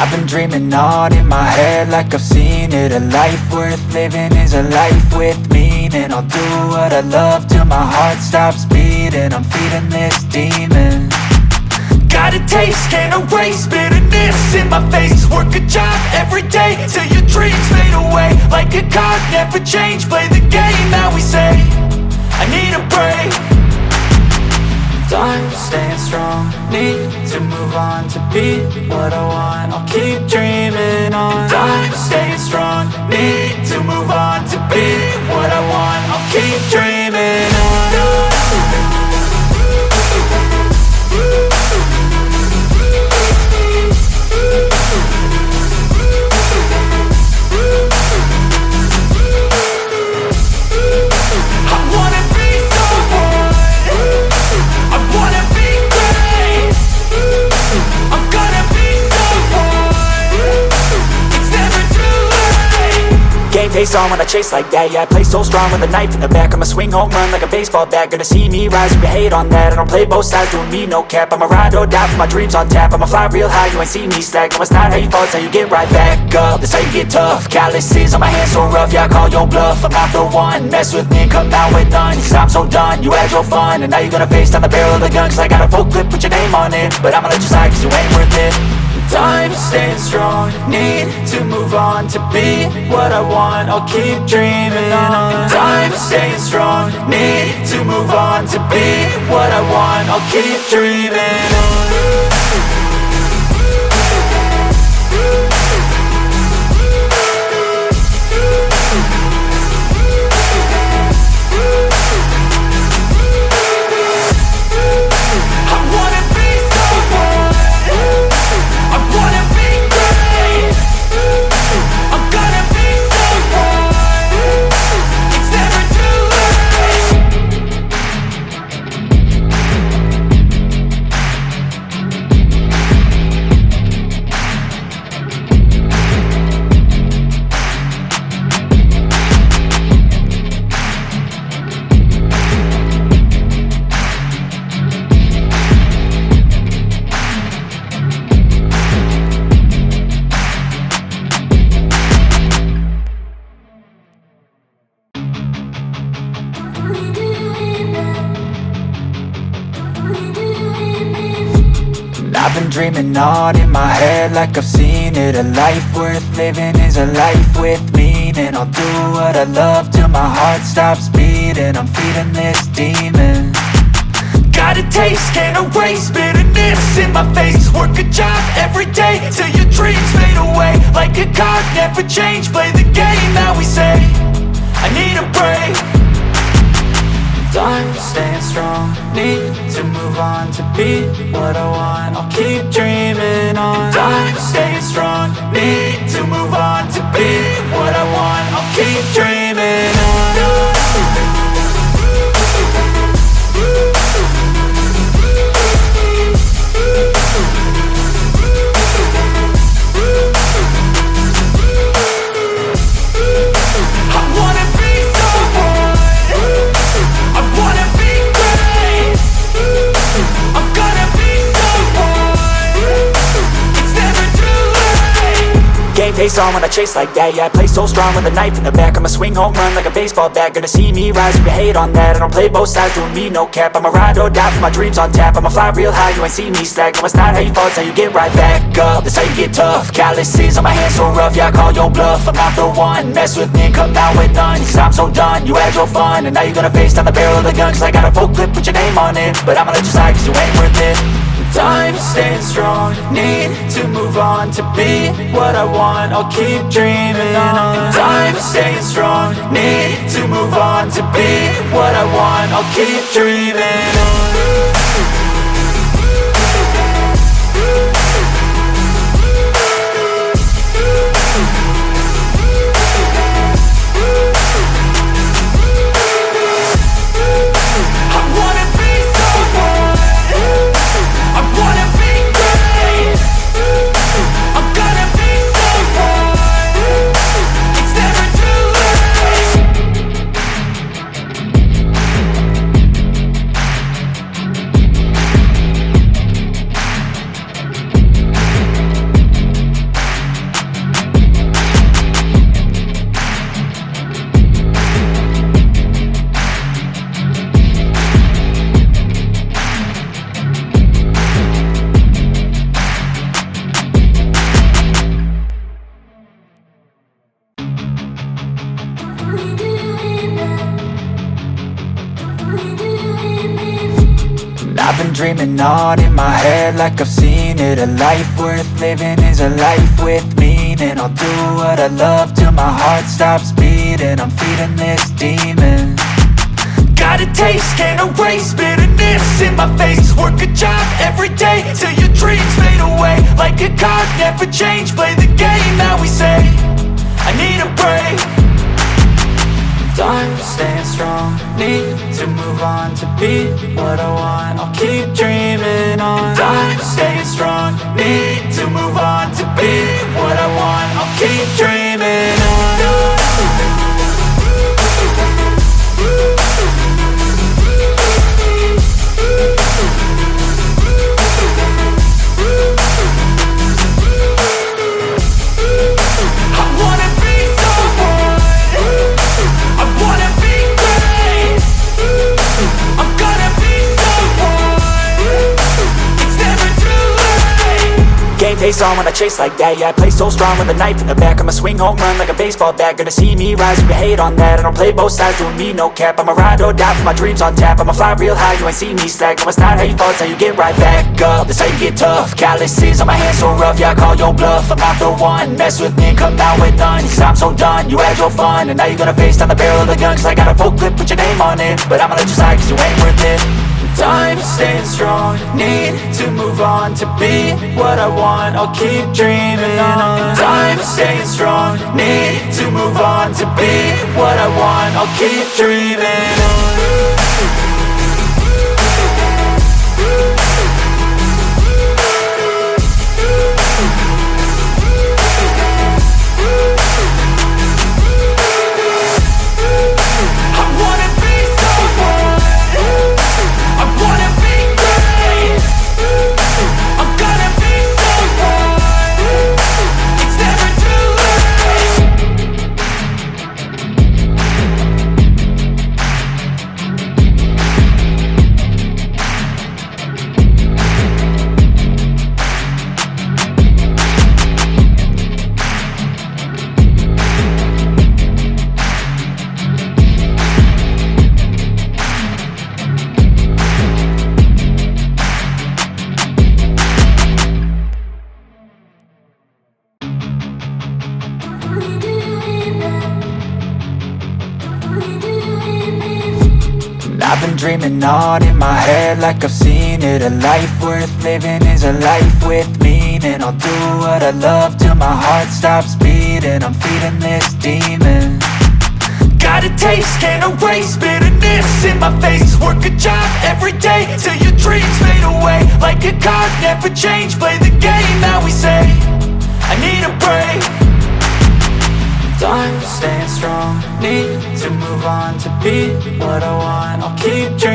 I've been dreaming on in my head like I've seen it. A life worth living is a life with meaning. I'll do what I love till my heart stops beating. I'm feeding this demon. Got a taste, can't erase bitterness in my face. Work a job every day till your dreams fade away. Like a card, never change, play the game that we say. I need a break. Time staying strong, need to move on to be what I want. I'll keep dreaming on. Time staying strong, need to move on to be what I want. I'll keep dreaming on. Face on when I chase like that. Yeah, I play so strong with a knife in the back. I'ma swing home run like a baseball bat. Gonna see me rise, you can hate on that. I don't play both sides, doing me no cap. I'ma ride or die for my dreams on tap. I'ma fly real high, you ain't see me slack. No, it's not how you fall, it's how you get right back up. That's how you get tough. Calluses on my hands so rough, yeah, I call your bluff. I'm not the one, mess with me and come out with none. Cause I'm so done, you had your fun. And now you're gonna face down the barrel of the gun. Cause I got a full clip with your name on it. But I'ma let you slide cause you ain't worth it. Time staying strong, need to move on to be what I want. I'll keep dreaming on. Time staying strong, need to move on to be what I want. I'll keep dreaming on. I've been dreaming on in my head like I've seen it. A life worth living is a life with meaning. I'll do what I love till my heart stops beating. I'm feeding this demon. Got a taste, can't erase bitterness in my face. Work a job every day till your dreams fade away. Like a card, never change, play the game that we say. I need a break. Time staying strong, need to move on to be what I want. I'll keep dreaming on. Time staying strong, need to move on to be what I want. I'll keep dreaming on. Face on when I chase like that. Yeah, I play so strong with a knife in the back. I'ma swing home run like a baseball bat. Gonna see me rise, you can hate on that. I don't play both sides, doing me no cap. I'ma ride or die for my dreams on tap. I'ma fly real high, you ain't see me slack. No, it's not how you fall, it's how you get right back up. That's how you get tough. Calluses on my hands so rough, yeah, I call your bluff. I'm not the one, mess with me and come out with none. Cause I'm so done, you had your fun. And now you're gonna face down the barrel of the gun. Cause I got a full clip with your name on it. But I'ma let you slide cause you ain't worth it. Time staying strong, need to move on to be what I want. I'll keep dreaming on. Time staying strong, need to move on to be what I want. I'll keep dreaming on. I've been dreaming on in my head like I've seen it. A life worth living is a life with meaning. I'll do what I love till my heart stops beating. I'm feeding this demon. Got a taste, can't erase bitterness in my face. Work a job every day till your dreams fade away. Like a card, never change, play the game that we say. I need a break. Time staying strong, need to move on to be what I want. I'll keep dreaming on. Time staying strong, need to move on to be what I want. I'll keep dreaming on. Face on when I chase like that. Yeah, I play so strong with a knife in the back. I'ma swing home run like a baseball bat. Gonna see me rise, you can hate on that. I don't play both sides, doing me no cap. I'ma ride or die for my dreams on tap. I'ma fly real high, you ain't see me slack. No, it's not how you fall, it's how you get right back up. That's how you get tough. Calluses on my hands so rough, yeah, I call your bluff. I'm not the one, mess with me and come out with none. Cause I'm so done, you had your fun. And now you're gonna face down the barrel of the gun. Cause I got a full clip, put your name on it. But I'ma let you slide cause you ain't worth it. Time staying strong, need to move on to be what I want. I'll keep dreaming on. Time staying strong, need to move on to be what I want. I'll keep dreaming on. I've been dreaming on in my head like I've seen it. A life worth living is a life with meaning. I'll do what I love till my heart stops beating. I'm feeding this demon. Got a taste, can't erase bitterness in my face. Work a job every day till your dreams fade away. Like a card, never change, play the game that we say. I need a break. Time staying strong, need to move on to be what I want. I'll keep dreaming.